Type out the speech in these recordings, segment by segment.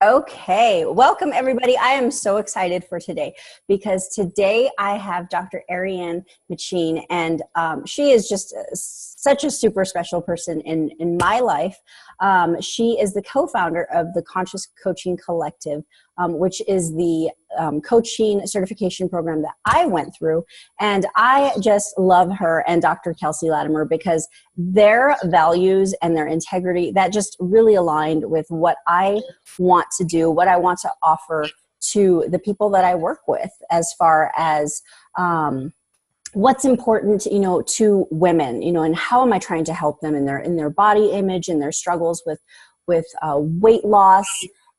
Okay, welcome everybody. I am so excited for today because today I have Dr. Ariane Machin, and she is just such a super special person in my life. She is the co-founder of the Conscious Coaching Collective, which is the coaching certification program that I went through. And I just love her and Dr. Kelsey Latimer because their values and their integrity, that just really aligned with what I want to do, what I want to offer to the people that I work with as far as what's important, to women, and how am I trying to help them in their body image and their struggles with weight loss,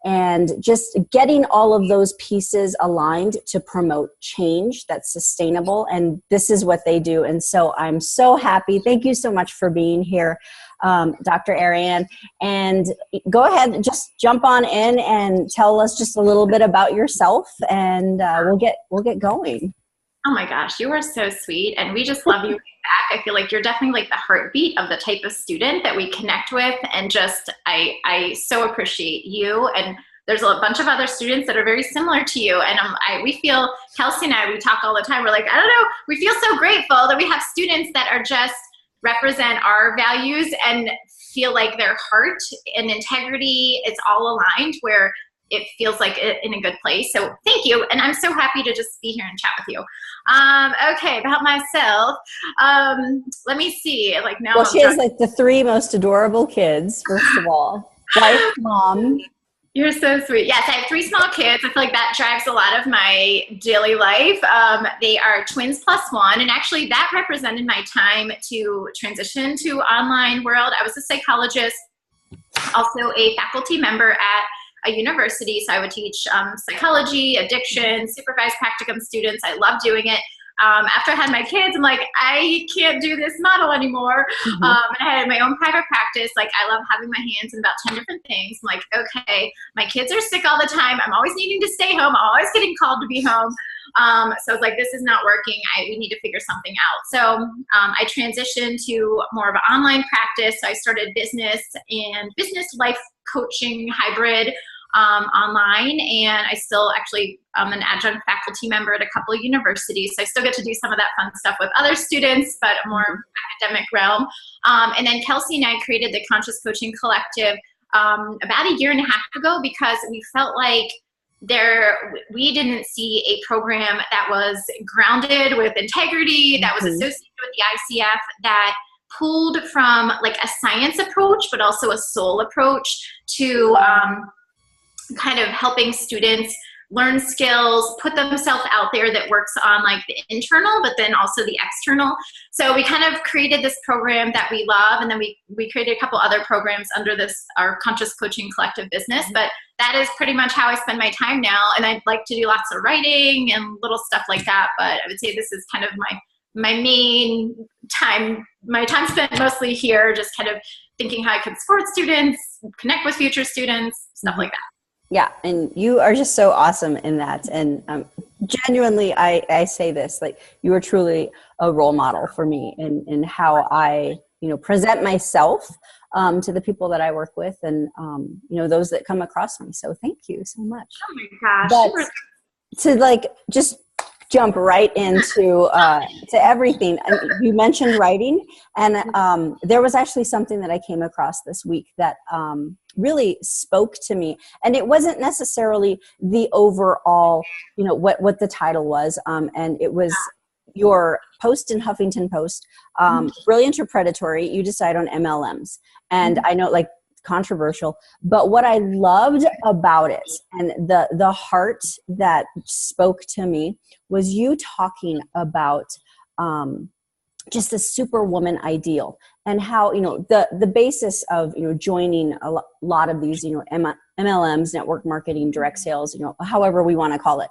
and just getting all of those pieces aligned to promote change that's sustainable. And this is what they do. And so I'm so happy. Thank you so much for being here, Dr. Ariane. And go ahead, just jump on in and tell us just a little bit about yourself, and we'll get going. Oh my gosh, you are so sweet, and we just love you back. I feel like you're definitely like the heartbeat of the type of student that we connect with, and just I so appreciate you. And there's a bunch of other students that are very similar to you, and we feel, Kelsey and I, we talk all the time. We're like, I don't know, we feel so grateful that we have students that are just represent our values and feel like their heart and integrity, it's all aligned, where it feels like in a good place. So thank you. And I'm so happy to just be here and chat with you. Okay, about myself. Let me see. Like now, well, she has like the three most adorable kids, first of all. Wife, mom. You're so sweet. Yes, I have three small kids. I feel like that drives a lot of my daily life. They are twins plus one. And actually that represented my time to transition to online world. I was a psychologist, also a faculty member at a university. So I would teach psychology, addiction, supervised practicum students. I love doing it. After I had my kids, I'm like, I can't do this model anymore. Mm-hmm. And I had my own private practice. Like, I love having my hands in about 10 different things. I'm like, okay, my kids are sick all the time. I'm always needing to stay home. I'm always getting called to be home. So I was like, this is not working. We need to figure something out. So I transitioned to more of an online practice. So I started business and business life coaching hybrid online, and I still actually am an adjunct faculty member at a couple of universities, so I still get to do some of that fun stuff with other students, but more academic realm. And then Kelsey and I created the Conscious Coaching Collective about a year and a half ago, because we felt like we didn't see a program that was grounded with integrity, that was associated with the ICF, that pulled from like a science approach, but also a soul approach to kind of helping students learn skills, put themselves out there, that works on like the internal, but then also the external. So we kind of created this program that we love, and then we created a couple other programs under our Conscious Coaching Collective business. But that is pretty much how I spend my time now. And I'd like to do lots of writing and little stuff like that. But I would say this is kind of my main time. My time spent mostly here, just kind of thinking how I could support students, connect with future students, stuff like that. Yeah, and you are just so awesome in that. And genuinely, I say this, like, you are truly a role model for me in how I, present myself to the people that I work with, and, those that come across me. So thank you so much. Oh my gosh. But to just jump right into to everything. You mentioned writing, and there was actually something that I came across this week that really spoke to me, and it wasn't necessarily the overall, what the title was, and it was your post in Huffington Post, brilliant or predatory, you decide on MLMs. And I know, like, controversial, but what I loved about it, and the heart that spoke to me, was you talking about just the Superwoman Ideal, and how the basis of joining a lot of these MLMs, network marketing, direct sales, however we want to call it,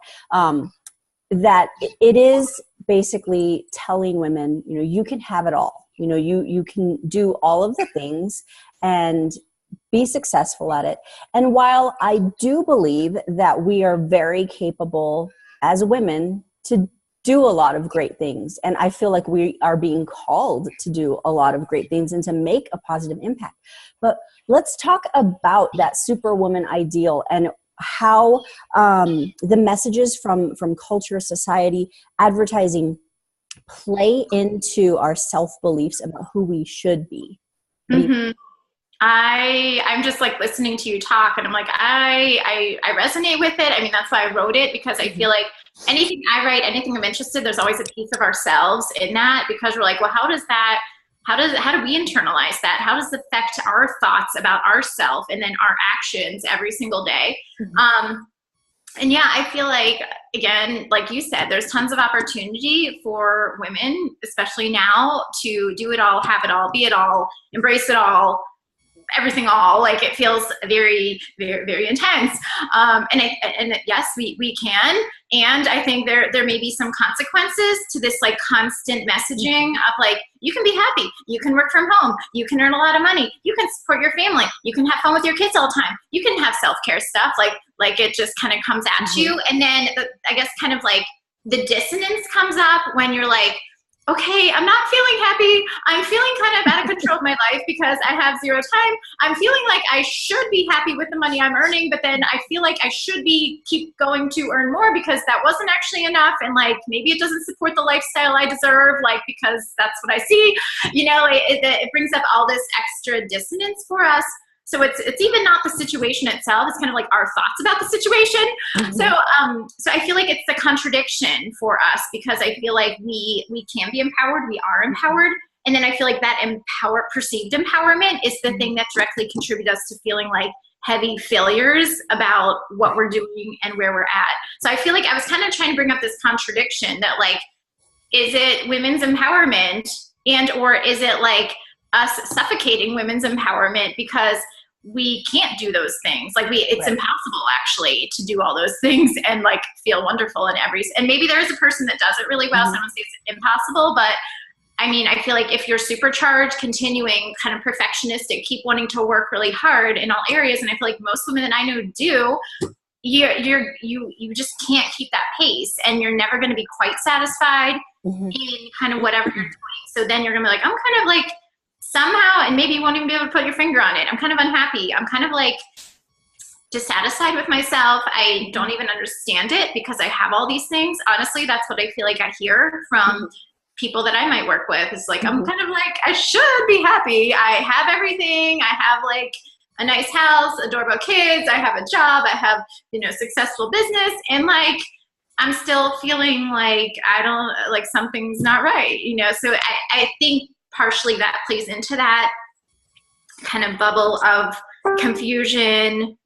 that it is basically telling women, you can have it all, you can do all of the things and be successful at it. And while I do believe that we are very capable as women to do a lot of great things. And I feel like we are being called to do a lot of great things and to make a positive impact. But let's talk about that Superwoman ideal and how the messages from culture, society, advertising play into our self-beliefs about who we should be. Mm-hmm. I'm just like listening to you talk, and I'm like, I resonate with it. I mean, that's why I wrote it, because I feel like anything I write, anything I'm interested, there's always a piece of ourselves in that, because we're like, well, how do we internalize that? How does it affect our thoughts about ourselves and then our actions every single day? And yeah, I feel like, again, like you said, there's tons of opportunity for women, especially now, to do it all, have it all, be it all, embrace it all, everything all. Like, it feels very, very, very intense. And yes, we can. And I think there may be some consequences to this like constant messaging of like, you can be happy, you can work from home, you can earn a lot of money, you can support your family, you can have fun with your kids all the time, you can have self-care stuff. Like it just kind of comes at you. And then I guess kind of like the dissonance comes up when you're like, okay, I'm not feeling happy. I'm feeling kind of out of control of my life because I have zero time. I'm feeling like I should be happy with the money I'm earning, but then I feel like I should keep going to earn more because that wasn't actually enough. And like, maybe it doesn't support the lifestyle I deserve, like, because that's what I see, it brings up all this extra dissonance for us. So it's even not the situation itself. It's kind of like our thoughts about the situation. So I feel like it's the contradiction for us, because I feel like we can be empowered. We are empowered. And then I feel like that perceived empowerment is the thing that directly contributes us to feeling like heavy failures about what we're doing and where we're at. So I feel like I was kind of trying to bring up this contradiction that like, is it women's empowerment or is it like us suffocating women's empowerment because we can't do those things? Like it's impossible actually to do all those things and like feel wonderful and maybe there's a person that does it really well. So I don't say it's impossible, but I mean, I feel like if you're supercharged, continuing, kind of perfectionistic, keep wanting to work really hard in all areas, and I feel like most women that I know do, you just can't keep that pace, and you're never going to be quite satisfied in kind of whatever you're doing. So then you're going to be like, I'm kind of like somehow, and maybe you won't even be able to put your finger on it, I'm kind of unhappy. I'm kind of like dissatisfied with myself. I don't even understand it because I have all these things. Honestly, that's what I feel like I hear from people that I might work with. It's like, I'm kind of like, I should be happy. I have everything. I have like a nice house, adorable kids. I have a job. I have, successful business. And like, I'm still feeling like something's not right, So I think partially that plays into that kind of bubble of confusion,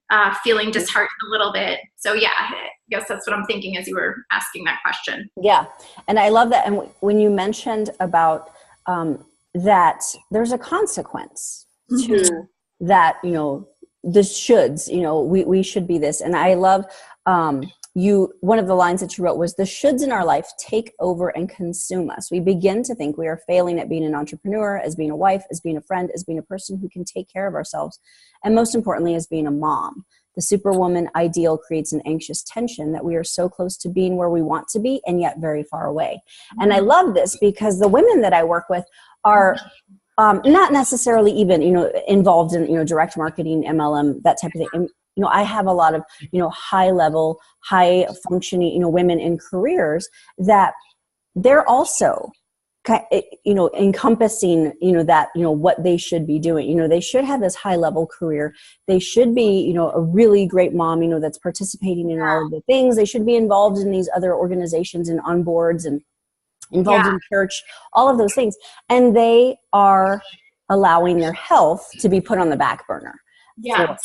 feeling disheartened a little bit. So yeah, I guess that's what I'm thinking as you were asking that question. Yeah. And I love that. And when you mentioned about that there's a consequence to that, the shoulds, we should be this. And I love one of the lines that you wrote was, the shoulds in our life take over and consume us. We begin to think we are failing at being an entrepreneur, as being a wife, as being a friend, as being a person who can take care of ourselves, and most importantly, as being a mom. The Superwoman Ideal creates an anxious tension that we are so close to being where we want to be and yet very far away. And I love this because the women that I work with are not necessarily even, involved in, direct marketing, MLM, that type of thing. And, I have a lot of, high level, high functioning, women in careers that they're also, encompassing, that, what they should be doing. They should have this high level career. They should be, a really great mom, that's participating in all of the things. They should be involved in these other organizations and on boards and involved in church, all of those things. And they are allowing their health to be put on the back burner.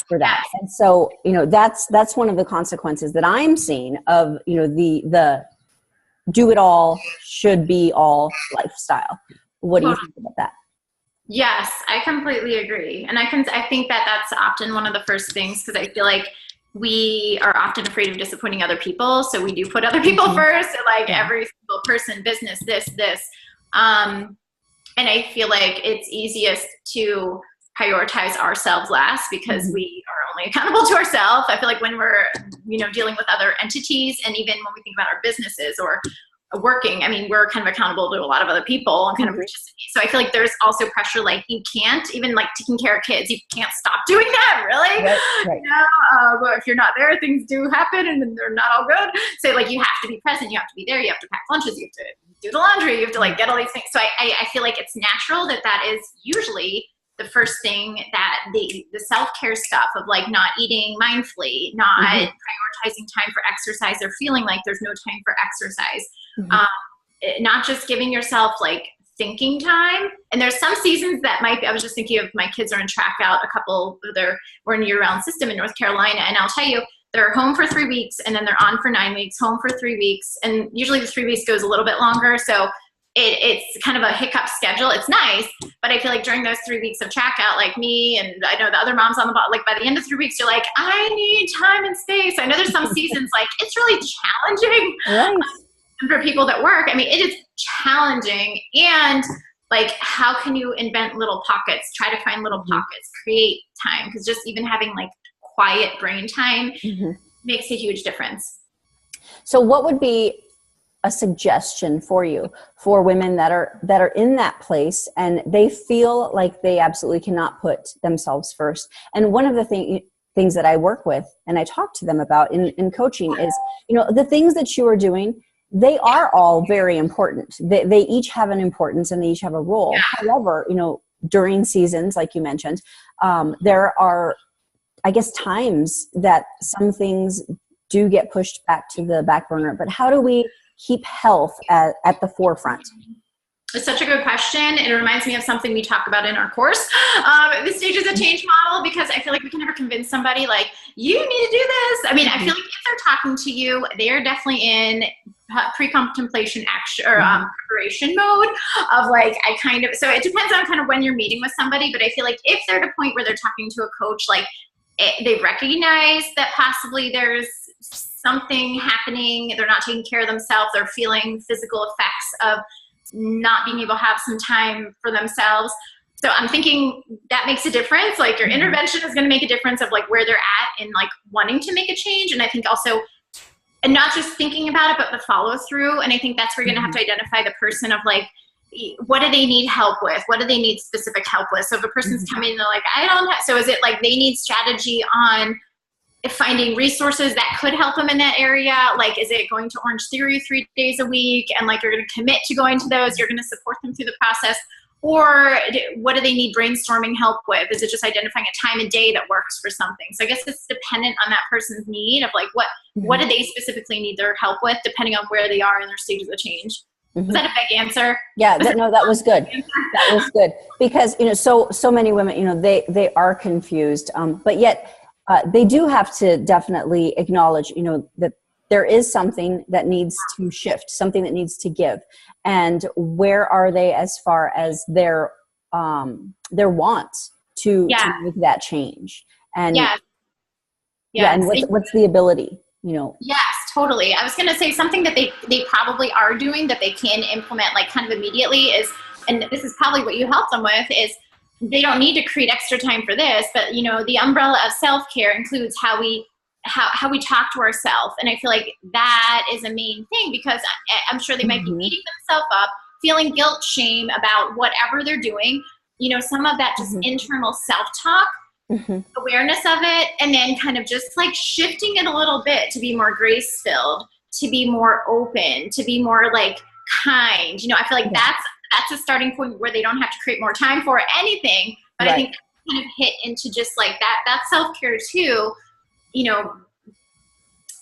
For that. And so, that's one of the consequences that I'm seeing of, the do it all, should be all lifestyle. What do you think about that? Yes, I completely agree. And I think that that's often one of the first things, because I feel like we are often afraid of disappointing other people. So we do put other people first, and like every single person, business, this. And I feel like it's easiest to prioritize ourselves last because we are only accountable to ourselves. I feel like when we're, dealing with other entities, and even when we think about our businesses or working. I mean, we're kind of accountable to a lot of other people and kind of participate. So I feel like there's also pressure, like you can't, even like taking care of kids, you can't stop doing that, really. Right. You know, but if you're not there, things do happen and they're not all good. So like you have to be present, you have to be there, you have to pack lunches, you have to do the laundry, you have to like get all these things. So I feel like it's natural that is usually the first thing that the self-care stuff of like not eating mindfully, not prioritizing time for exercise or feeling like there's no time for exercise. Not just giving yourself like thinking time. And there's some seasons that might be, I was just thinking of my kids are in track out, a couple, we're in a year-round system in North Carolina. And I'll tell you, they're home for 3 weeks and then they're on for 9 weeks, home for 3 weeks. And usually the 3 weeks goes a little bit longer. So it's kind of a hiccup schedule. It's nice, but I feel like during those 3 weeks of track out, like me and I know the other moms on the bottom, like by the end of 3 weeks, you're like, I need time and space. I know there's some seasons like it's really challenging. Right. For people that work, I mean, it is challenging. And like, how can you invent little pockets, try to find little pockets, create time? Because just even having like quiet brain time makes a huge difference. So what would be a suggestion for you for women that are in that place and they feel like they absolutely cannot put themselves first? And one of the things that I work with and I talk to them about in coaching is, you know, the things that you are doing, they are all very important. They each have an importance and they each have a role. However, you know, during seasons, like you mentioned, there are, I guess, times that some things do get pushed back to the back burner. But how do we keep health at the forefront? It's such a good question. It reminds me of something we talk about in our course, the Stages of Change model, because I feel like we can never convince somebody like, you need to do this. I mean, I feel like if they're talking to you, they're definitely in pre-contemplation action or preparation mode of like, so it depends on kind of when you're meeting with somebody, but I feel like if they're at a point where they're talking to a coach, like they recognize that possibly there's something happening, they're not taking care of themselves, they're feeling physical effects of not being able to have some time for themselves. So I'm thinking that makes a difference. Like your intervention is going to make a difference of like where they're at and like wanting to make a change. And I think also, and not just thinking about it, but the follow through. And I think that's where you're going to have to identify the person of like, what do they need help with? What do they need specific help with? So if a person's coming and they're like, I don't have, so is it like they need strategy on finding resources that could help them in that area? Like, is it going to Orange Theory 3 days a week? And like, you're going to commit to going to those, you're going to support them through the process. Or what do they need brainstorming help with? Is it just identifying a time of day that works for something? So I guess it's dependent on that person's need of like, what do they specifically need their help with, depending on where they are in their stages of change. Was that a big answer? Yeah, no, that was good. That was good. Because, you know, so many women, you know, they are confused, but yet they do have to definitely acknowledge, you know, that there is something that needs to shift, something that needs to give. And where are they as far as their want to make that change? And and what's the ability, you know? Yes, totally. I was going to say something that they probably are doing that they can implement like kind of immediately is, and this is probably what you help them with, is they don't need to create extra time for this, but you know, the umbrella of self-care includes how we talk to ourselves. And I feel like that is a main thing, because I'm sure they might be beating themselves up, feeling guilt, shame about whatever they're doing. You know, some of that just internal self-talk, awareness of it, and then kind of just like shifting it a little bit to be more grace-filled, to be more open, to be more like kind. You know, I feel like that's a starting point where they don't have to create more time for anything. But I think kind of hit into just like that self-care too, you know,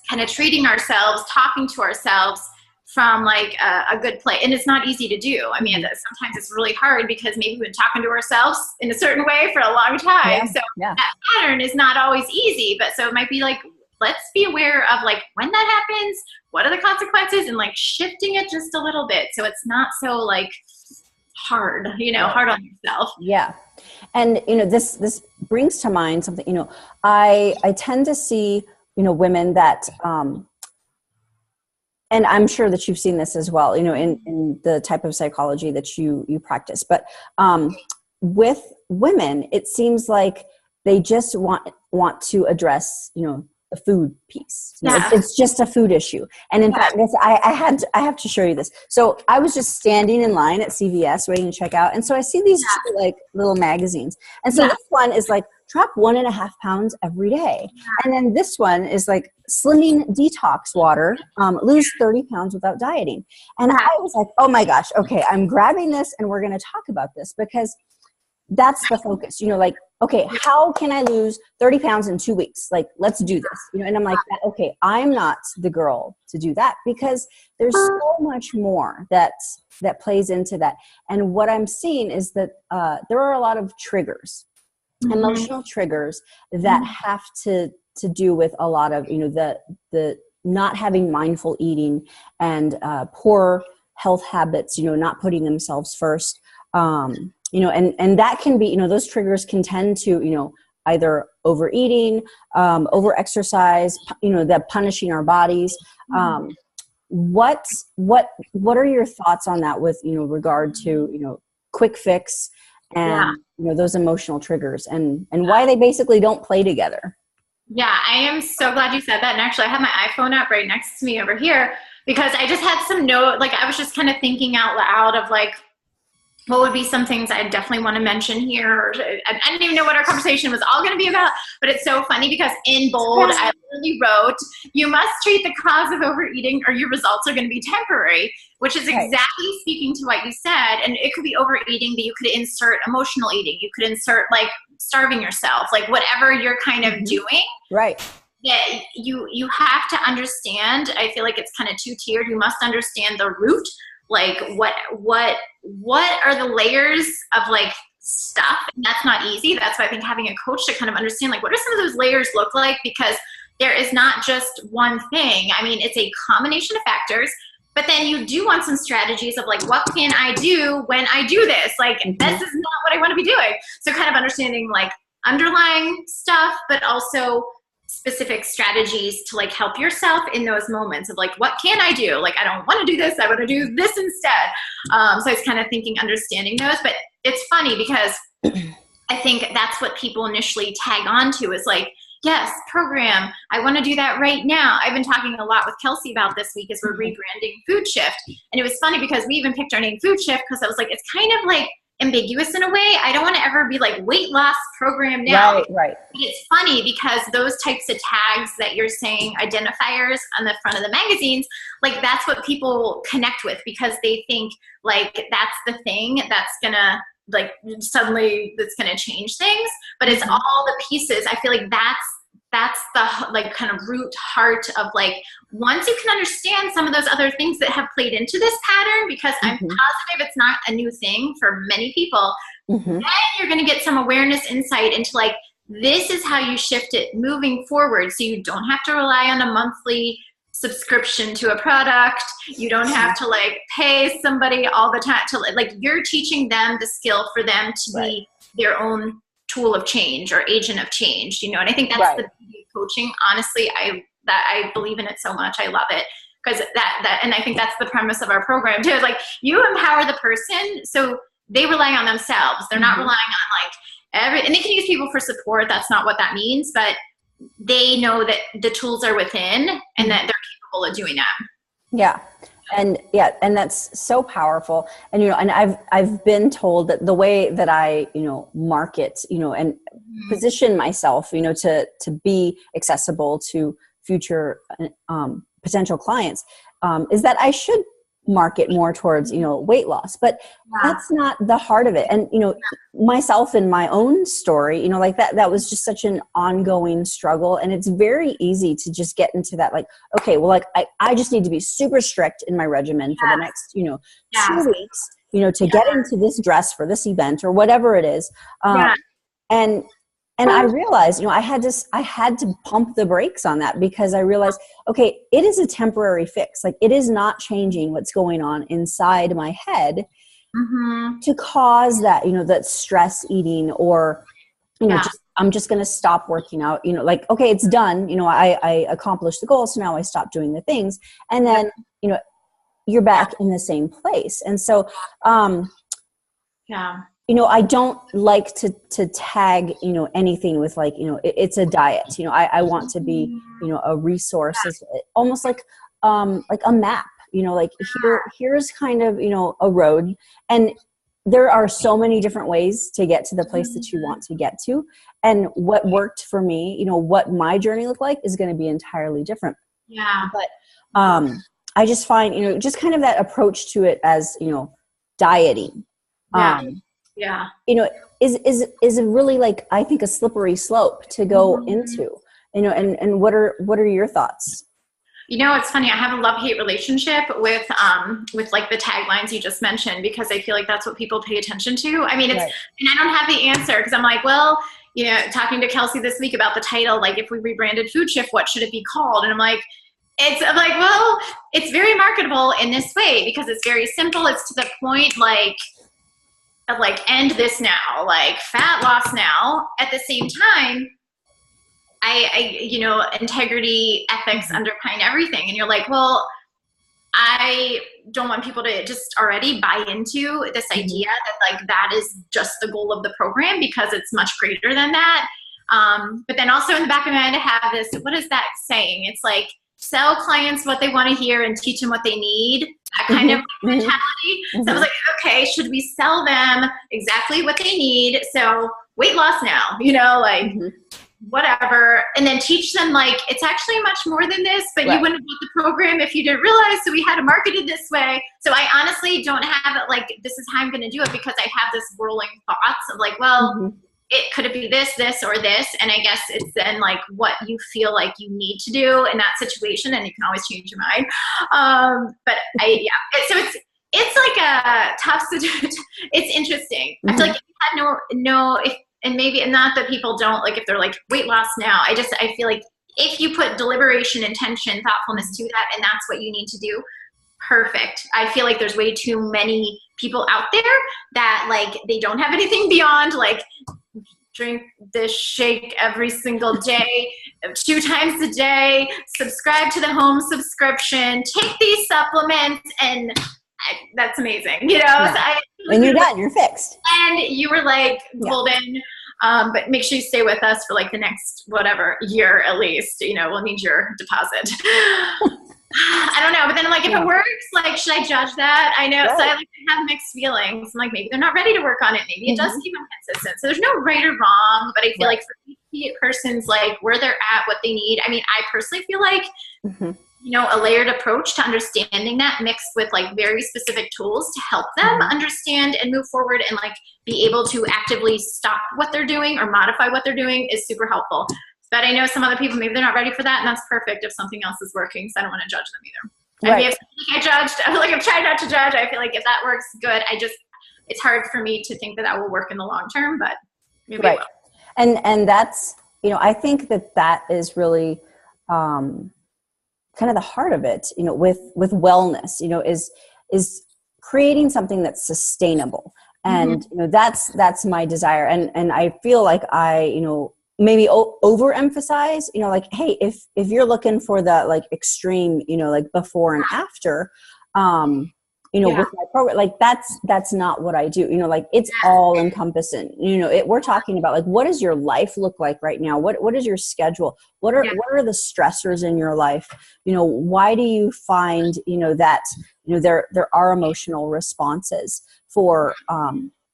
kind of treating ourselves, talking to ourselves from like a good place. And it's not easy to do. I mean, sometimes it's really hard because maybe we've been talking to ourselves in a certain way for a long time. That pattern is not always easy, but so it might be like, let's be aware of like when that happens, what are the consequences, and like shifting it just a little bit. So it's not so like hard, you know, hard on yourself. Yeah. And, you know, this brings to mind something, you know, I tend to see, you know, women that, and I'm sure that you've seen this as well, you know, in the type of psychology that you practice, but with women, it seems like they just want to address, you know, the food piece. Yeah. It's just a food issue. And in fact, I have to show you this. So I was just standing in line at CVS waiting to check out. And so I see these two, like little magazines. And so this one is like, drop 1.5 pounds every day. And then this one is like slimming detox water, lose 30 pounds without dieting. And I was like, oh my gosh, okay, I'm grabbing this and we're going to talk about this, because that's the focus, like, okay, how can I lose 30 pounds in 2 weeks? Like, let's do this, and I'm like, okay, I'm not the girl to do that, because there's so much more that plays into that. And what I'm seeing is that there are a lot of triggers, emotional triggers that have to do with a lot of, the not having mindful eating and poor health habits, not putting themselves first. And that can be, those triggers can tend to, either overeating, over-exercise, that punishing our bodies. What are your thoughts on that with, regard to, quick fix and, those emotional triggers and why they basically don't play together? Yeah, I am so glad you said that. And actually I have my iPhone app right next to me over here, because I just had some note, like I was just kind of thinking out loud of like, what would be some things I definitely want to mention here? I didn't even know what our conversation was all going to be about, but it's so funny because in bold, I literally wrote, you must treat the cause of overeating or your results are going to be temporary, which is exactly speaking to what you said. And it could be overeating, but you could insert emotional eating. You could insert like starving yourself, like whatever you're kind of doing. Right. Yeah, you have to understand, I feel like it's kind of two-tiered. You must understand the root. Like what are the layers of like stuff? And that's not easy. That's why I think having a coach to kind of understand like what do some of those layers look like, because there is not just one thing. I mean, it's a combination of factors, but then you do want some strategies of like, what can I do when I do this? Like, this is not what I want to be doing. So kind of understanding like underlying stuff, but also specific strategies to like help yourself in those moments of like, what can I do? Like, I don't want to do this. I want to do this instead. So it's kind of thinking, understanding those, but it's funny because I think that's what people initially tag on to is like, yes, program. I want to do that right now. I've been talking a lot with Kelsey about this week as we're rebranding Food Shift. And it was funny because we even picked our name Food Shift because I was like, it's kind of like ambiguous in a way. I don't want to ever be like weight loss program now. Right. It's funny because those types of tags that you're saying, identifiers on the front of the magazines, like that's what people connect with because they think like that's the thing that's gonna like suddenly that's gonna change things. But it's all the pieces. I feel like that's the like kind of root heart of like once you can understand some of those other things that have played into this pattern, because I'm positive it's not a new thing for many people, then you're going to get some awareness insight into like this is how you shift it moving forward, so you don't have to rely on a monthly subscription to a product. You don't have to like pay somebody all the time to like you're teaching them the skill for them to be their own tool of change or agent of change, and I think that's the beauty of coaching. Honestly, I believe in it so much. I love it because that and I think that's the premise of our program too. Is like you empower the person so they rely on themselves. They're not relying on like and they can use people for support. That's not what that means, but they know that the tools are within and that they're capable of doing that. Yeah. And that's so powerful. And, and I've been told that the way that I, market, and position myself, to be accessible to future, potential clients, is that I should market more towards, weight loss, but that's not the heart of it. And, myself in my own story, like that was just such an ongoing struggle. And it's very easy to just get into that, like, okay, well, like I just need to be super strict in my regimen for the next, 2 weeks, to get into this dress for this event or whatever it is. And I realized, I had to pump the brakes on that because I realized, okay, it is a temporary fix. Like it is not changing what's going on inside my head to cause that, that stress eating or, I'm just going to stop working out, like, okay, it's done. I accomplished the goal. So now I stop doing the things. And then, you're back in the same place. And so, I don't like to tag, anything with like, it's a diet. I want to be, a resource, it's almost like a map, like here's kind of, a road. And there are so many different ways to get to the place that you want to get to. And what worked for me, what my journey looked like is going to be entirely different. Yeah. But I just find, just kind of that approach to it as, dieting. Yeah. Yeah. Is really like, I think, a slippery slope to go into, and what are your thoughts? It's funny. I have a love-hate relationship with like the taglines you just mentioned, because I feel like that's what people pay attention to. I mean, and I don't have the answer, because I'm like, well, talking to Kelsey this week about the title, like if we rebranded Food Shift, what should it be called? And I'm like, well, it's very marketable in this way because it's very simple. It's to the point, like end this now, like fat loss now. At the same time, I integrity, ethics underpin everything. And you're like, well, I don't want people to just already buy into this idea that like that is just the goal of the program, because it's much greater than that. But then also in the back of my mind, I have this, what is that saying? It's like, sell clients what they want to hear and teach them what they need, that kind of mentality. So I was like, okay, should we sell them exactly what they need? So weight loss now, whatever. And then teach them like, it's actually much more than this, but you wouldn't have bought the program if you didn't realize. So we had to market it this way. So I honestly don't have it like, this is how I'm going to do it, because I have this whirling thoughts of like, well, it could be this or this. And I guess it's then like what you feel like you need to do in that situation. And you can always change your mind. But so it's like a tough situation. It's interesting. I feel like if you had and maybe not that people don't like, if they're like weight loss now, I feel like if you put deliberation, intention, thoughtfulness to that, and that's what you need to do, perfect. I feel like there's way too many people out there that like, they don't have anything beyond like, drink this shake every single day, 2 times a day, subscribe to the home subscription, take these supplements, and that's amazing, So and you're done, you're fixed. And you were like, golden, but make sure you stay with us for like the next, whatever, year at least, we'll need your deposit. I don't know, but then like, if it works, like, should I judge that? I know, so I like to have mixed feelings. I'm like, maybe they're not ready to work on it. Maybe it does keep them consistent. So there's no right or wrong, but I feel like for each person's like where they're at, what they need. I mean, I personally feel like, a layered approach to understanding that, mixed with like very specific tools to help them understand and move forward and like be able to actively stop what they're doing or modify what they're doing is super helpful. But I know some other people, maybe they're not ready for that, and that's perfect if something else is working, so I don't want to judge them either. I mean, I feel like I'm trying not to judge. I feel like if that works, good. It's hard for me to think that will work in the long term, but maybe it will. And that's, I think that is really kind of the heart of it, with wellness, is creating something that's sustainable. And, that's my desire. And I feel like I, maybe overemphasize, like, hey, if you're looking for the like extreme, like before and after, with my program, like that's not what I do, like it's all encompassing, we're talking about like, what does your life look like right now? What is your schedule? What are the stressors in your life? Why do you find, that, there are emotional responses for,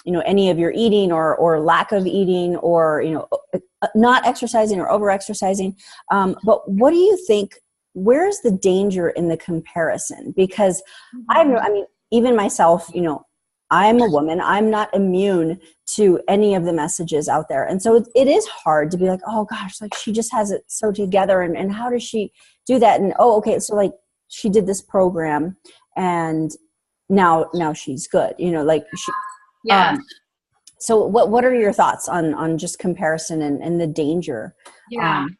any of your eating or lack of eating or, not exercising or over exercising. But what do you think, where's the danger in the comparison? Because I mean, even myself, I'm a woman, I'm not immune to any of the messages out there. And so it is hard to be like, oh gosh, like she just has it so together. And how does she do that? And, oh, okay. So like she did this program and now she's good, like she, so what are your thoughts on just comparison and the danger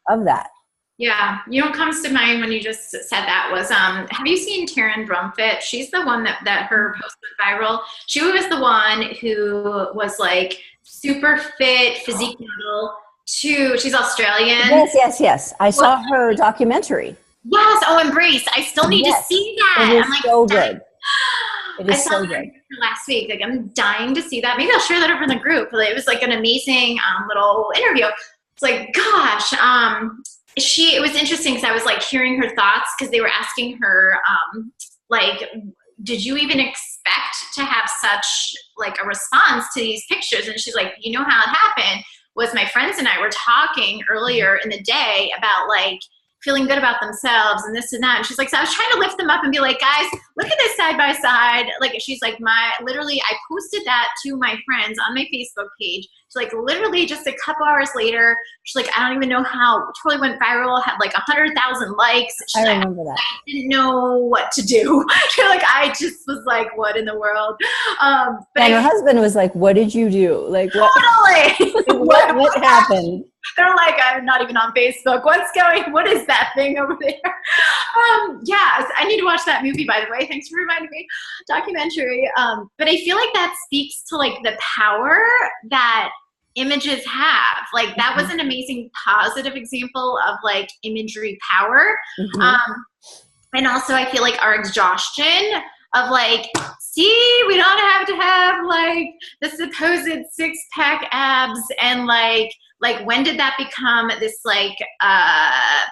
of that? Yeah, what comes to mind when you just said that was, have you seen Taryn Brumfit? She's the one that her post went viral. She was the one who was like super fit, physique model. She's Australian. Yes. I saw her documentary. Yes. Oh, Embrace. I still need to see that. It was so good. It I is saw so that good. last week. Like, I'm dying to see that. Maybe I'll share that over in the group. It was like an amazing little interview. It's like, gosh, it was interesting because I was like hearing her thoughts because they were asking her, like, did you even expect to have such like a response to these pictures? And she's like, you know how it happened was my friends and I were talking earlier in the day about like feeling good about themselves and this and that. And she's like, so I was trying to lift them up and be like, guys, look at this side by side. Like, she's like, literally, I posted that to my friends on my Facebook page. She's like, literally just a couple hours later, she's like, I don't even know how, it totally went viral, had like 100,000 likes. She's I remember that. I didn't know what to do. She's like, I just was like, what in the world? But and her husband was like, what did you do? Like, totally. what happened? They're like, I'm not even on Facebook. What is that thing over there? Yeah, I need to watch that movie, by the way. Thanks for reminding me. Documentary. But I feel like that speaks to like the power that images have. Like, that was an amazing positive example of like imagery power. And also I feel like our exhaustion of like, see, we don't have to have like the supposed 6-pack abs and like when did that become this like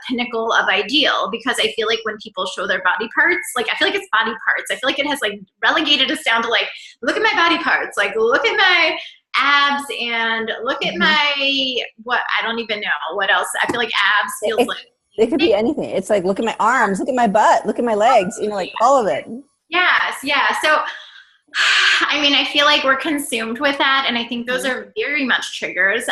pinnacle of ideal? Because I feel like when people show their body parts, like I feel like it's body parts. I feel like it has like relegated us down to like, look at my body parts, like look at my abs and look at my, what, I don't even know what else. I feel like abs feels like. It could be anything. It's like, look at my arms, look at my butt, look at my legs, you know, like all of it. Yes, yeah. So, I mean, I feel like we're consumed with that. And I think those are very much triggers.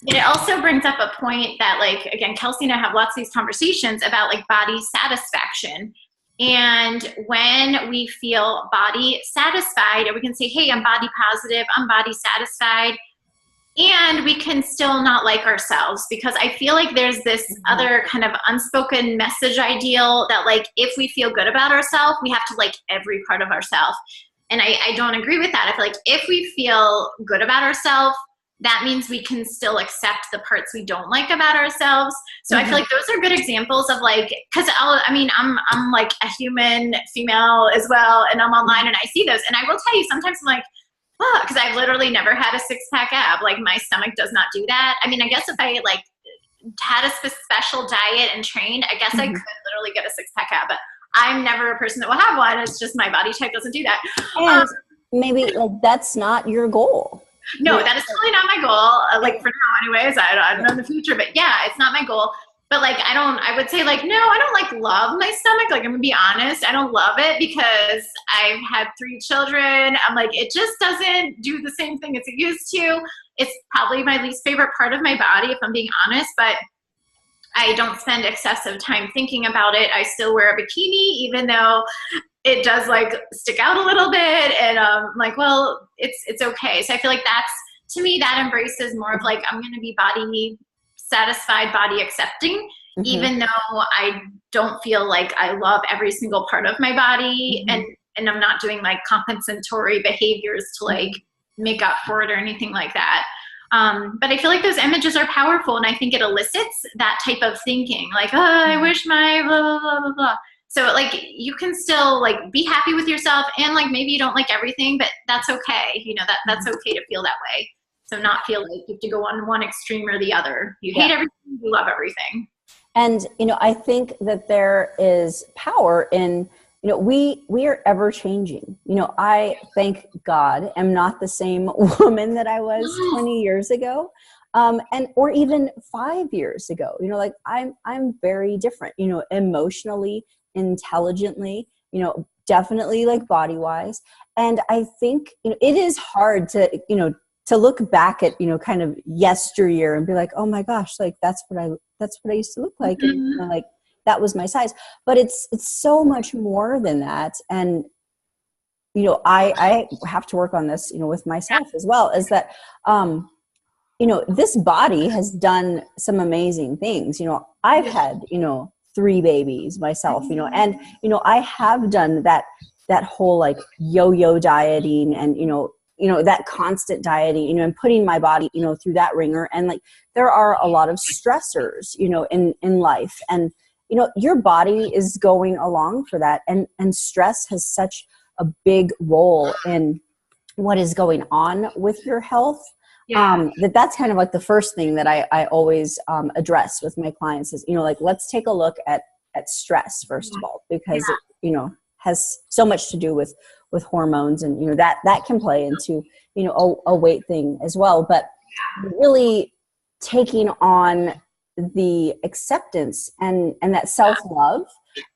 It also brings up a point that, like, again, Kelsey and I have lots of these conversations about like body satisfaction. And when we feel body satisfied, or we can say, hey, I'm body positive, I'm body satisfied, and we can still not like ourselves, because I feel like there's this other kind of unspoken message ideal that like, if we feel good about ourselves, we have to like every part of ourselves. And I don't agree with that. I feel like if we feel good about ourselves, that means we can still accept the parts we don't like about ourselves. So I feel like those are good examples of like, because I'm like a human female as well, and I'm online and I see those, and I will tell you sometimes I'm like, oh, because I've literally never had a 6-pack ab. Like, my stomach does not do that. I mean, I guess if I like had a special diet and trained, I guess I could literally get a 6-pack ab, but I'm never a person that will have one. It's just my body type doesn't do that. And maybe like that's not your goal. No, that is totally not my goal. Like, for now anyways, I don't know in the future, but yeah, it's not my goal. But like, I would say like, no, I don't like love my stomach. Like, I'm gonna be honest, I don't love it because I've had 3 children. I'm like, it just doesn't do the same thing as it used to. It's probably my least favorite part of my body, if I'm being honest, but I don't spend excessive time thinking about it. I still wear a bikini, even though it does like stick out a little bit. And I'm like, well, it's okay. So I feel like that's, to me, that embraces more of like, I'm gonna be body satisfied, body accepting, even though I don't feel like I love every single part of my body, and I'm not doing like compensatory behaviors to like make up for it or anything like that. But I feel like those images are powerful, and I think it elicits that type of thinking, like, oh, I wish my blah, blah, blah, blah, blah. So like, you can still like be happy with yourself, and like, maybe you don't like everything, but that's okay. You know, that's okay to feel that way. So not feel like you have to go on one extreme or the other. You hate everything, you love everything. And, you know, I think that there is power in, you know, we are ever changing. You know, I, thank God, am not the same woman that I was 20 years ago. Or even 5 years ago. You know, like I'm very different, you know, emotionally, intelligently, you know, definitely like body wise. And I think, you know, it is hard to, you know, to look back at, you know, kind of yesteryear and be like, oh my gosh, like that's what I used to look like. And, you know, like that was my size, but it's so much more than that. And, you know, I have to work on this, you know, with myself as well, is that, you know, this body has done some amazing things. You know, I've had, you know, 3 babies myself, you know, and, you know, I have done that whole like yo-yo dieting and, you know, that constant dieting, you know, and putting my body, you know, through that ringer. And like, there are a lot of stressors, you know, in life, and, you know, your body is going along for that. And stress has such a big role in what is going on with your health. Yeah. That's kind of like the first thing that I always address with my clients is, like, let's take a look at stress first of all, because it, has so much to do with hormones, and that can play into a weight thing as well. But really taking on the acceptance and that self-love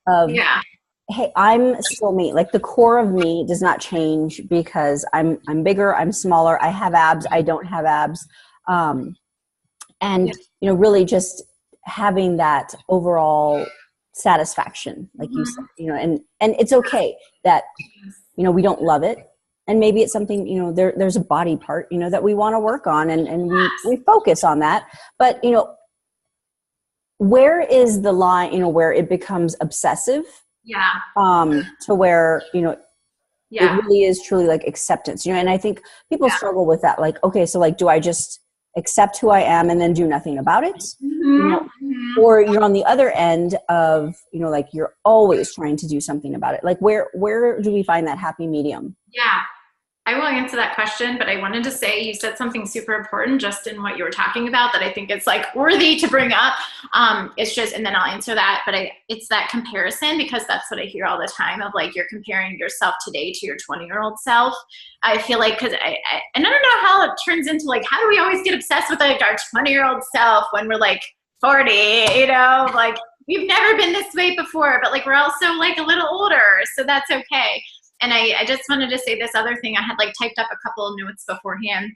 of, hey, I'm still me. Like, the core of me does not change because I'm bigger, I'm smaller, I have abs, I don't have abs. And really just having that overall satisfaction, like you said, and it's okay that, we don't love it. And maybe it's something, there's a body part, that we want to work on, and we focus on that. But, where is the line, where it becomes obsessive? To where, it really is truly like acceptance, and I think people struggle with that. Like, okay, so like, do I just accept who I am and then do nothing about it? Or you're on the other end of, like, you're always trying to do something about it. Like, where do we find that happy medium? I will answer that question, but I wanted to say you said something super important just in what you were talking about that I think it's like worthy to bring up. It's just, and then I'll answer that, but it's that comparison, because that's what I hear all the time of, like, you're comparing yourself today to your 20-year-old self. I feel like, and I don't know how it turns into, like, how do we always get obsessed with, like, our 20-year-old self when we're like 40, like, we've never been this way before, but like, we're also like a little older, so that's okay. And I just wanted to say this other thing. I had like typed up a couple of notes beforehand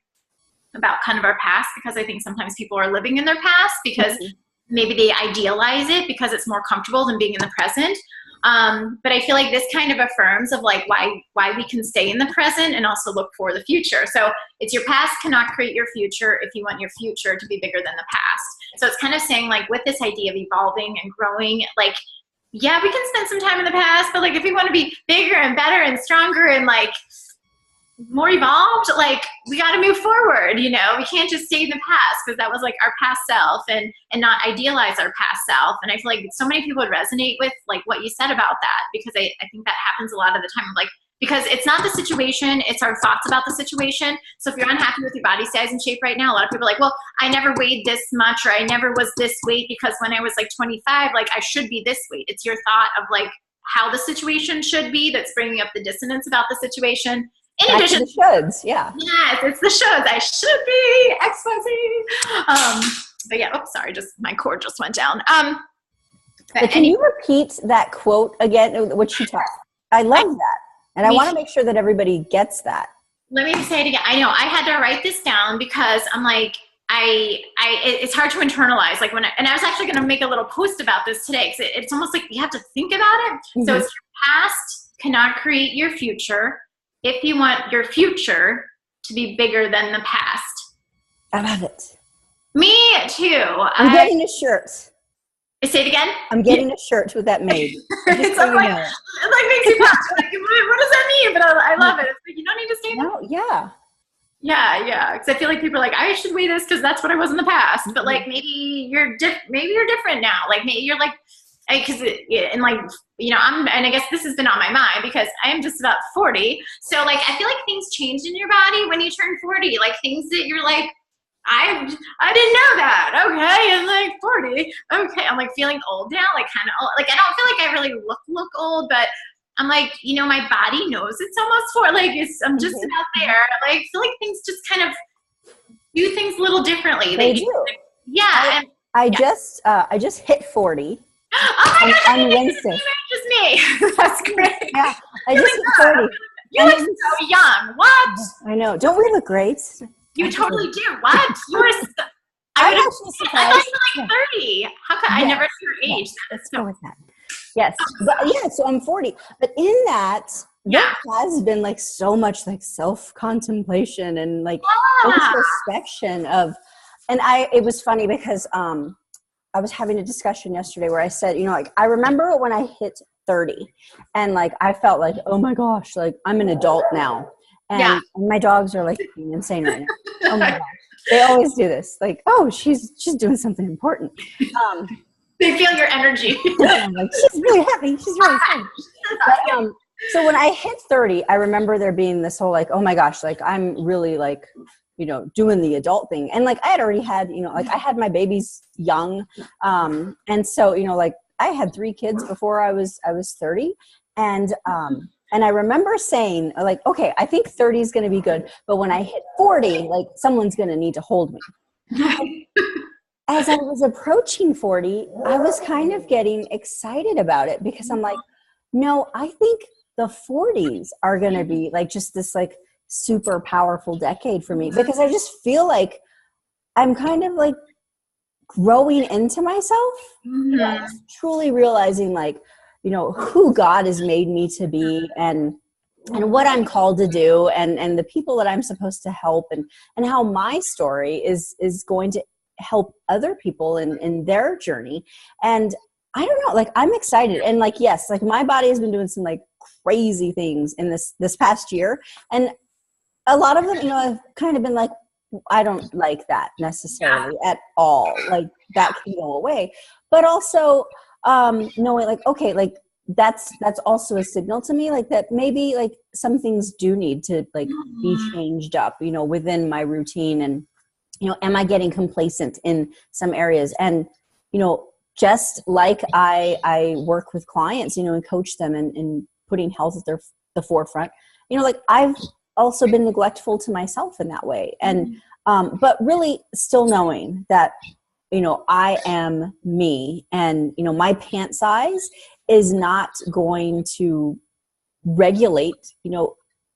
about kind of our past, because I think sometimes people are living in their past because maybe they idealize it because it's more comfortable than being in the present. But I feel like this kind of affirms of like why we can stay in the present and also look for the future. So it's your past cannot create your future if you want your future to be bigger than the past. So it's kind of saying, like, with this idea of evolving and growing, like, yeah, we can spend some time in the past, but like, if we want to be bigger and better and stronger and like more evolved, like, we got to move forward. We can't just stay in the past because that was like our past self, and not idealize our past self. And I feel like so many people would resonate with like what you said about that, because I think that happens a lot of the time, like, because it's not the situation, it's our thoughts about the situation. So if you're unhappy with your body size and shape right now, a lot of people are like, well, I never weighed this much, or I never was this weight because when I was like 25, like, I should be this weight. It's your thought of like how the situation should be that's bringing up the dissonance about the situation. In addition, the shoulds, Yes, it's the shoulds. I should be XYZ. But yeah, oops, sorry, just my cord just went down. But can you repeat that quote again, what she taught? I love that. And I want to make sure that everybody gets that. Let me say it again. I know I had to write this down because I'm like, it's hard to internalize. Like, and I was actually going to make a little post about this today, because it's almost like you have to think about it. So it's, your past cannot create your future if you want your future to be bigger than the past. I love it. Me too. I'm getting a shirt. Say it again. I'm getting a shirt with that made. It's like, it like makes you pop. Like, what does that mean? But I love it. It's like, you don't need to say that. No, yeah. Yeah. Because I feel like people are like, I should weigh this because that's what I was in the past. But like, maybe you're different now. Like, maybe you're like, because and like, and I guess this has been on my mind because I am just about 40. So like, I feel like things changed in your body when you turn 40. Like, things that you're like, I didn't know that. Okay, and like 40. Okay, I'm like feeling old now, like kind of old. Like, I don't feel like I really look old, but I'm like, my body knows it's almost 4. Like, I'm just about there. Like, I feel like things just kind of do things a little differently. They do. Yeah. I just hit 40. Oh my gosh! On Wednesday. Just me. That's great. Yeah, I just hit 40. You look so young. What? I know. Don't we look great? You totally do. What? You're I'm actually surprised. I thought you were like 30. How come I never knew your age? Let's go with that. Yes. But, so I'm 40. But in that, there has been like so much like self-contemplation and like introspection of, and it was funny because I was having a discussion yesterday where I said, like, I remember when I hit 30 and like, I felt like, oh my gosh, like I'm an adult now. And my dogs are like being insane right now. Oh my gosh. They always do this. Like, oh, she's doing something important. They feel your energy. Like, she's really happy. She's really fun. So when I hit 30, I remember there being this whole like, oh my gosh, like I'm really like, doing the adult thing. And like I had already had, like I had my babies young. And so, like I had 3 kids before I was 30. And I remember saying like, okay, I think 30 is going to be good. But when I hit 40, like someone's going to need to hold me. As I was approaching 40, I was kind of getting excited about it because I'm like, no, I think the 40s are going to be like just this like super powerful decade for me, because I just feel like I'm kind of like growing into myself, truly realizing like, who God has made me to be and what I'm called to do and the people that I'm supposed to help and how my story is going to help other people in their journey. And I don't know, like I'm excited. And like, yes, like my body has been doing some like crazy things in this past year. And a lot of them, I've kind of been like, I don't like that necessarily at all. Like that can go away. But also knowing like, okay, like that's also a signal to me, like that maybe like some things do need to like be changed up, within my routine. And, am I getting complacent in some areas? And, just like I work with clients, and coach them and putting health at the forefront, like I've also been neglectful to myself in that way. And, but really still knowing that, I am me and, my pant size is not going to regulate,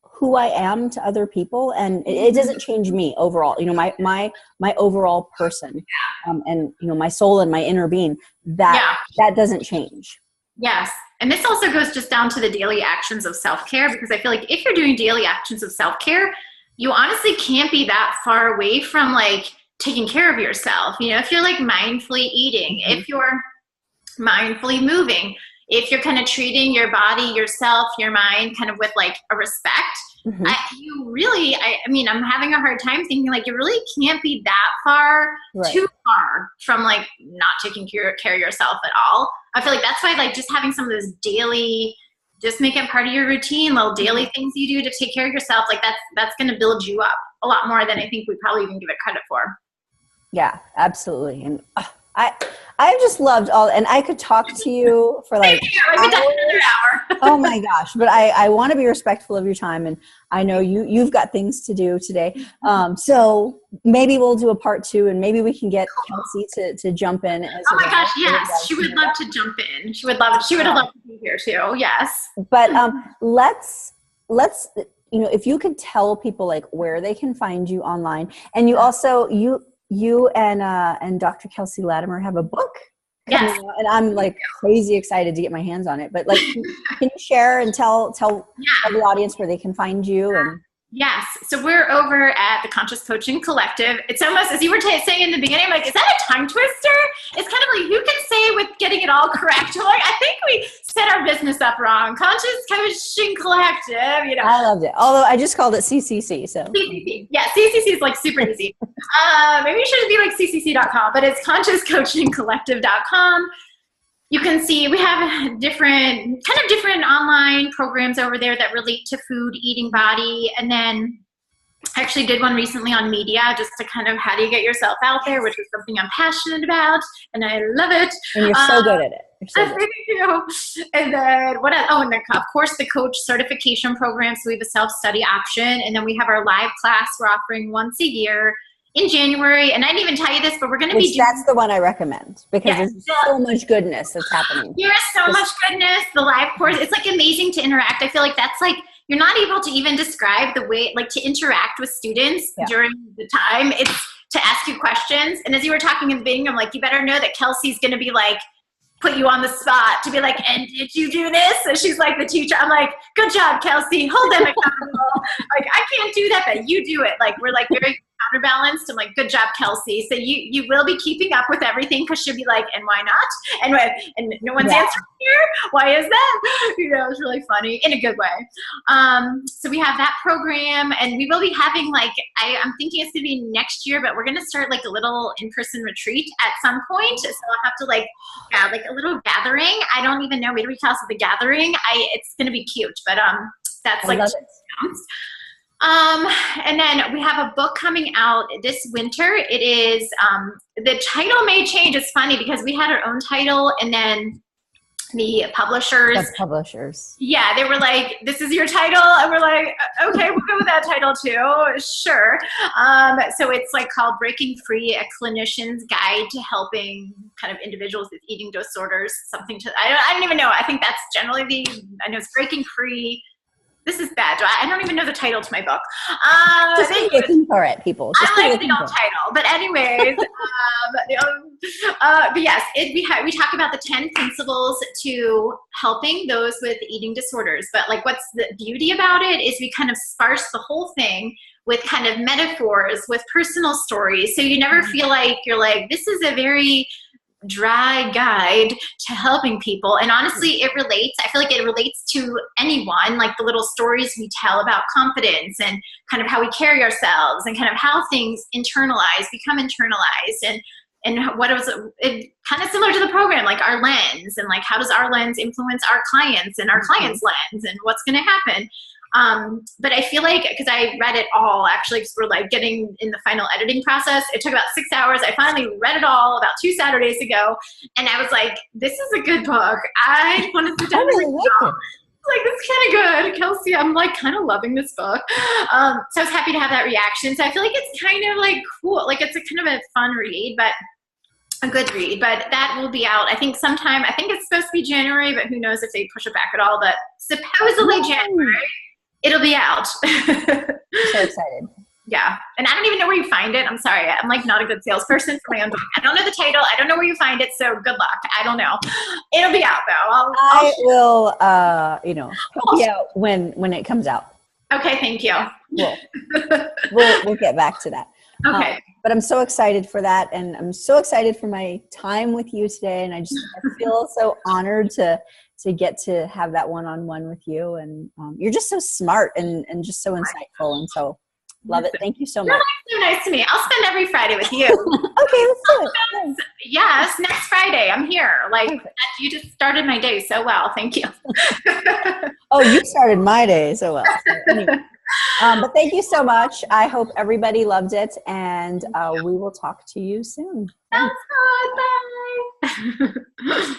who I am to other people. And it doesn't change me overall, my overall person, and, my soul and my inner being, that doesn't change. Yes. And this also goes just down to the daily actions of self-care, because I feel like if you're doing daily actions of self-care, you honestly can't be that far away from like taking care of yourself. If you're like mindfully eating, if you're mindfully moving, if you're kind of treating your body, yourself, your mind kind of with like a respect, I'm having a hard time thinking like you really can't be that far, too far from like not taking care of yourself at all. I feel like that's why like just having some of those daily, just make it part of your routine, little daily things you do to take care of yourself, like that's going to build you up a lot more than I think we probably even give it credit for. Yeah, absolutely. And I just loved all, and I could talk to you for like another hour. Oh my gosh. But I want to be respectful of your time. And I know you've got things to do today. So maybe we'll do a part 2 and maybe we can get Kelsey to jump in. Oh my gosh. Yes. She would love to jump in. She would have loved to be here too. Yes. But let's, if you could tell people like where they can find you online, and you also, you and Dr. Kelsey Latimer have a book. Yes. And I'm like crazy excited to get my hands on it. But like, can you share and tell the audience where they can find you? And yes. So we're over at the Conscious Coaching Collective. It's almost, as you were saying in the beginning, like, is that a tongue twister? It's kind of like, who can say with getting it all correct? Like, I think we set our business up wrong. Conscious Coaching Collective, I loved it. Although I just called it CCC. So CCC. Yeah, CCC is like super easy. Maybe it should be like ccc.com, but it's consciouscoachingcollective.com. You can see we have different online programs over there that relate to food, eating, body. And then I actually did one recently on media, just to kind of how do you get yourself out there, which is something I'm passionate about, and I love it. And you're so good at it. Thank you. And then what else? Oh, and then of course the coach certification program. So we have a self-study option, and then we have our live class we're offering once a year in January. And I didn't even tell you this, but we're going to be doing, that's the one I recommend, because there's so much goodness that's happening. There's so much goodness. The live course, it's like amazing to interact. I feel like that's like, you're not able to even describe the way, like to interact with students during the time. It's to ask you questions. And as you were talking in the beginning, I'm like, you better know that Kelsey's going to be like, put you on the spot to be like, and did you do this? And she's like the teacher. I'm like, good job, Kelsey. Hold them accountable. Like, I can't do that, but you do it. Like, we're like very counterbalanced. I'm like, good job, Kelsey. So you will be keeping up with everything, because she'll be like, and why not? And no one's answering here. Why is that? It's really funny in a good way. So we have that program, and we will be having like, I'm thinking it's gonna be next year, but we're gonna start like a little in-person retreat at some point. So I'll have to like a little gathering. I don't even know. Maybe we call it the gathering. It's gonna be cute, but that's like. And then we have a book coming out this winter. It is, the title may change. It's funny because we had our own title, and then the publishers. Yeah, they were like, this is your title. And we're like, okay, we'll go with that title too. Sure. So it's like called Breaking Free, a clinician's guide to helping kind of individuals with eating disorders, something to, I don't even know. I think that's generally I know it's Breaking Free. This is bad. I don't even know the title to my book. Just keep looking for it, people. Just I like the old title. But anyways, but yes, we talk about the 10 principles to helping those with eating disorders. But like, what's the beauty about it is we kind of sparse the whole thing with kind of metaphors, with personal stories. So you never feel like you're like, this is a very dry guide to helping people. And honestly, it relates. I feel like it relates to anyone, like the little stories we tell about confidence and kind of how we carry ourselves and kind of how things become internalized. And what was it kind of similar to the program, like our lens, and like how does our lens influence our clients and our clients' lens, and what's going to happen. But I feel like, because I read it all actually, because we're like getting in the final editing process, it took about 6 hours. I finally read it all about 2 Saturdays ago, and I was like, this is a good book. I want to sit down and read it all. Like, this is kind of good, Kelsey. I'm like kind of loving this book. So I was happy to have that reaction. So I feel like it's kind of like cool. Like, it's a kind of a fun read, but a good read. But that will be out, I think, sometime. I think it's supposed to be January, but who knows if they push it back at all. But supposedly January. It'll be out. So excited. Yeah. And I don't even know where you find it. I'm sorry. I'm like not a good salesperson for my own book. I don't know the title. I don't know where you find it. So good luck. I don't know. It'll be out though. I will, help you out when it comes out. Okay. Thank you. We'll get back to that. Okay. But I'm so excited for that. And I'm so excited for my time with you today. And I feel so honored to get to have that one-on-one with you. And you're just so smart and just so insightful. And so love it. Thank you so much. You're so nice to me. I'll spend every Friday with you. Okay, let's do it. Yes, next Friday. I'm here. Like, you just started my day so well. Thank you. Oh, you started my day so well. So anyway. But thank you so much. I hope everybody loved it, and we will talk to you soon. That's good. Bye.